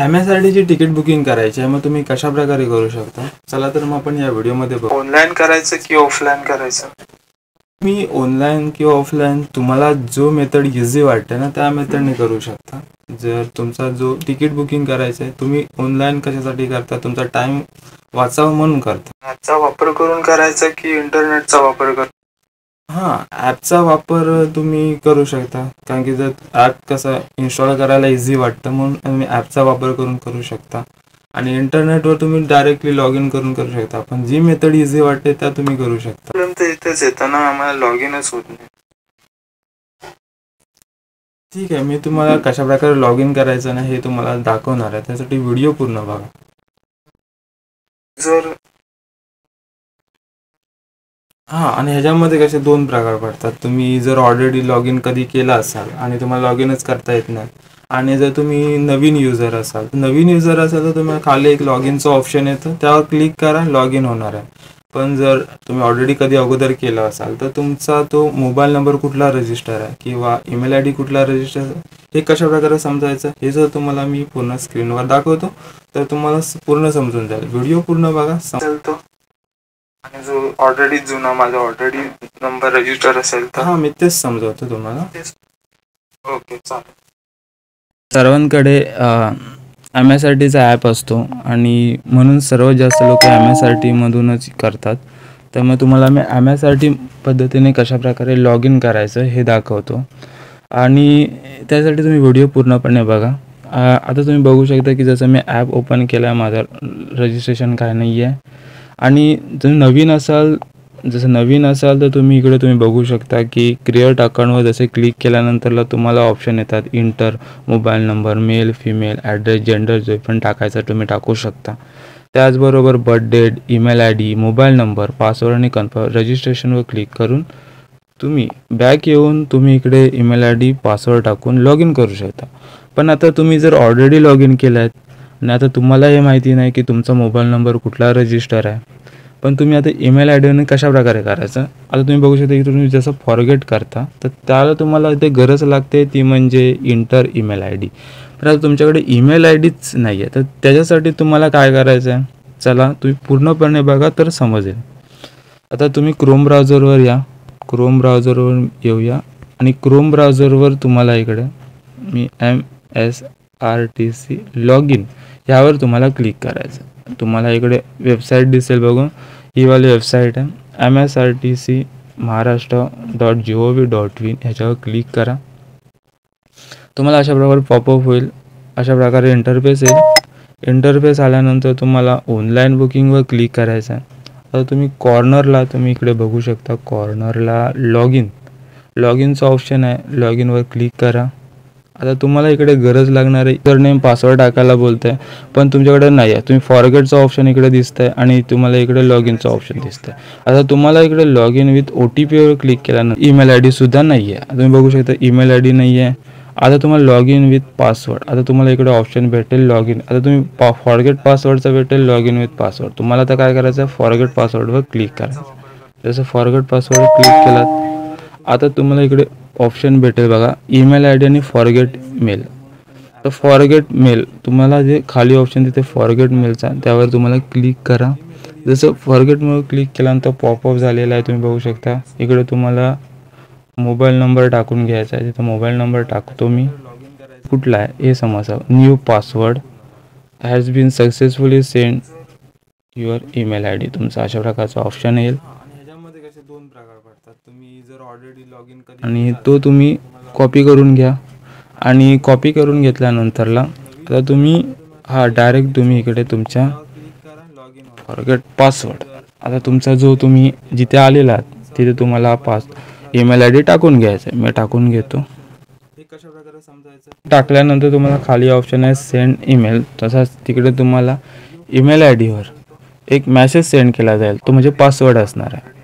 MSRTची ticket booking करायची आहे, मग तुम्ही कशा प्रकारे करू शकता? चला तर मग आपण या व्हिडिओमध्ये बघू. ऑनलाईन करायचं की ऑफलाईन करायचं? तुम्ही ऑनलाईन किंवा ऑफलाईन तुम्हाला जो मेथड इझी वाटते ना त्या मेथडने करू शकता. जर तुमचा जो तिकीट बुकिंग करायचं आहे तुम्ही ऑनलाईन कशासाठी करता? तुमचा टाइम वाचावा म्हणून करता. ॲपचा वापर करून करायचा की इंटरनेटचा वापर कर? हां, ॲपचा वापर तुम्ही करू शकता, कारण की जर ॲप कसा इन्स्टॉल करायला इझी वाटतं म्हणून तुम्ही ॲपचा वापर करून करू शकता. आणि इंटरनेटवर तुम्ही डायरेक्टली लॉग इन करून करू शकता. पण जी मेथड इझी वाटते त्या तुम्ही करू शकता. प्रॉब्लेम तर इथेच येतं ना, आम्हाला लॉग इनच होत नाही. ठीक आहे, मी तुम्हाला कशा प्रकारे लॉग इन करायचं ना हे तुम्हाला दाखवणार आहे. त्यासाठी व्हिडिओ पूर्ण बघा. जर हां, आणि ह्याच्यामध्ये कसे दोन प्रकार पडतात. तुम्ही जर ऑलरेडी लॉग इन कधी केला असाल आणि तुम्हाला लॉग इनच करता येत नाही, आणि जर तुम्ही नवीन युजर असाल तर तुम्हाला खाली एक लॉग इनचं ऑप्शन येतं, त्यावर क्लिक करा, लॉग इन होणार आहे. पण जर तुम्ही ऑलरेडी कधी अगोदर केला असाल तर तुमचा तो मोबाईल नंबर कुठला रजिस्टर आहे किंवा ईमेल आय डी कुठला रजिस्टर आहे हे कशा प्रकारे समजायचं हे जर तुम्हाला मी पूर्ण स्क्रीनवर दाखवतो तर तुम्हाला पूर्ण समजून जाईल. व्हिडिओ पूर्ण बघा. तो आणि जो ऑलरेडी जुना माझा ऑलरेडी नंबर रजिस्टर असेल तर? हां, मी तेच समजवतो तुम्हाला. ओके, चालेल. सर्वांकडे MSRTचा ॲप असतो आणि म्हणून सर्वात जास्त लोक MSRT मधूनच करतात. त्यामुळे तुम्हाला मी MSRT पद्धतीने कशाप्रकारे लॉग इन करायचं हे दाखवतो आणि त्यासाठी तुम्ही व्हिडिओ पूर्णपणे बघा. आता तुम्ही बघू शकता की जसं मी ॲप ओपन केला आहे, माझं रजिस्ट्रेशन काय नाही आहे. आणि जर नवीन असाल तर तुम्ही बघू शकता की क्रिएट अकाउंटवर जसे क्लिक केल्यानंतरला तुम्हाला ऑप्शन येतात. Enter mobile number, male, female, address, gender जे पण टाकायचं तुम्ही टाकू शकता. त्याचबरोबर birth date, email I D, mobile number, password आणि कन्फर्म रजिस्ट्रेशनवर क्लिक करून तुम्ही बॅक येऊन तुम्ही इकडे ईमेल आय डी, पासवर्ड टाकून लॉग इन करू शकता. पण आता तुम्ही जर ऑलरेडी लॉग इन केलं आहे आणि आता तुम्हाला हे माहिती नाही की तुमचा मोबाईल नंबर कुठला रजिस्टर आहे, पण तुम्ही आता ईमेल आय डीने कशा प्रकारे करायचं? आता तुम्ही बघू शकता की तुम्ही जसं फॉरगेट करता तर त्याला तुम्हाला इथे गरज लागते, ती म्हणजे इंटर ईमेल आय डी. पण आता तुमच्याकडे ईमेल आय डीच नाही आहे तर त्याच्यासाठी तुम्हाला काय करायचं आहे? चला तुम्ही पूर्णपणे बघा तर समजेल. आता तुम्ही क्रोम ब्राउझरवर येऊया आणि क्रोम ब्राउझरवर तुम्हाला इकडे मी MSRTC लॉग इन यावर तुम्हाला क्लिक करायचं. तुम्हाला इकडे वेबसाईट दिसेल बघून, ही वाली वेबसाईट आहे MSRTC Maharashtra.gov.in. ह्याच्यावर क्लिक करा. तुम्हाला अशा प्रकारे पॉपअप होईल, अशा प्रकारे इंटरफेस येईल. इंटरफेस आल्यानंतर तुम्हाला ऑनलाईन बुकिंगवर क्लिक करायचं आहे. आता तुम्ही कॉर्नरला तुम्ही इकडे बघू शकता, कॉर्नरला लॉग इनचं ऑप्शन आहे. लॉग इनवर क्लिक करा. आता तुम्हाला इकडे गरज लागणार आहे युजरनेम, पासवर्ड टाकायला बोलत आहे, पण तुमच्याकडे नाही आहे. तुम्ही फॉरगेटचं ऑप्शन इकडे दिसतं आहे आणि तुम्हाला इकडे लॉग इनचं ऑप्शन दिसतं आहे. आता तुम्हाला इकडे लॉग इन विथ OTPवर क्लिक केल्यानंतर ईमेल आय डीसुद्धा नाही आहे. तुम्ही बघू शकता ईमेल आय डी नाही आहे. आता तुम्हाला लॉग इन विथ पासवर्ड, आता तुम्हाला इकडे ऑप्शन भेटेल लॉग इन. आता तुम्ही फॉरगेट पासवर्डचा भेटेल लॉग इन विथ पासवर्ड. तुम्हाला आता काय करायचं आहे? फॉरगेट पासवर्डवर क्लिक करायचं. जसं फॉरगेट पासवर्ड क्लिक केलात आता तुम्हाला इकडे ऑप्शन भेटेल बघा, ईमेल आय डी आणि फॉरगेट मेल. तर फॉरगेट मेल तुम्हाला जे खाली ऑप्शन तिथे फॉरगेट मेलचा त्यावर तुम्हाला क्लिक करा. जसं फॉरगेट मेल क्लिक केल्यानंतर पॉपअप झालेला आहे, तुम्ही बघू शकता. इकडे तुम्हाला मोबाईल नंबर टाकून घ्यायचा आहे. तिथं मोबाईल नंबर टाकतो मी. कुठला आहे हे समजा. New password has been successfully send your email I D, तुमचा अशा प्रकारचा ऑप्शन येईल. ह्याच्यामध्ये कसे दोन प्रकार पडतात. तुम्ही जर ऑलरेडी लॉग इन आणि तो तुम्ही कॉपी करून घ्या आणि कॉपी करून घेतल्यानंतरला आता तुम्ही डायरेक्ट तुम्ही इकडे तुमच्या फॉरगेट पासवर्ड, आता तुमचा जो तुम्ही जिथे आलेला आहात तिथे तुम्हाला ईमेल आय डी टाकून घ्यायचा आहे. मी टाकून घेतो. हे कशा प्रकारे समजायचं? टाकल्यानंतर तुम्हाला खाली ऑप्शन आहे सेंड ईमेल. तसाच तिकडे तुम्हाला ईमेल आय डीवर एक मेसेज सेंड केला जाईल, तो म्हणजे पासवर्ड असणार आहे.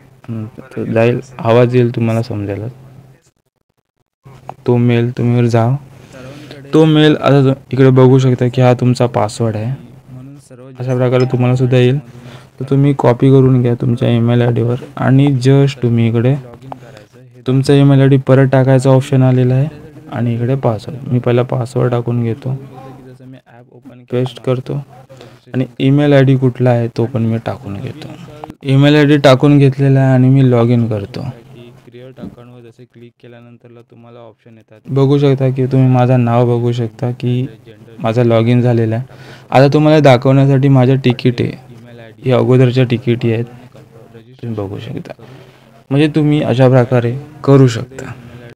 जाईल, आवाज येईल, तुम्हाला समजेल. तो मेल तुम्ही वर जा. तो मेल आता इकडे बघू शकता की हा तुमचा पासवर्ड आहे. अशा प्रकारे तुम्हाला सुद्धा येईल. तर तुम्ही कॉपी करून घ्या तुमच्या ईमेल आय डीवर आणि जस्ट तुम्ही इकडे तुमचा ईमेल आय डी परत टाकायचा ऑप्शन आलेला आहे आणि इकडे पासवर्ड. मी पहिला पासवर्ड टाकून घेतो. जसं मी ॲप पेस्ट करतो आणि ईमेल आय डी कुठला आहे तो पण मी टाकून घेतो. ईमेल आय डी टाकून घेतलेला आहे आणि मी लॉग इन करतो. क्रिएट अकाउंटवर जसे क्लिक केल्यानंतर तुम्हाला ऑप्शन येतात, बघू शकता की तुम्ही माझं नाव बघू शकता की माझा लॉग इन झालेला आहे. आता तुम्हाला दाखवण्यासाठी माझं तिकीट आहे, ही अगोदरच्या तिकिटी आहेत, तुम्ही बघू शकता. म्हणजे तुम्ही अशा प्रकारे करू शकता.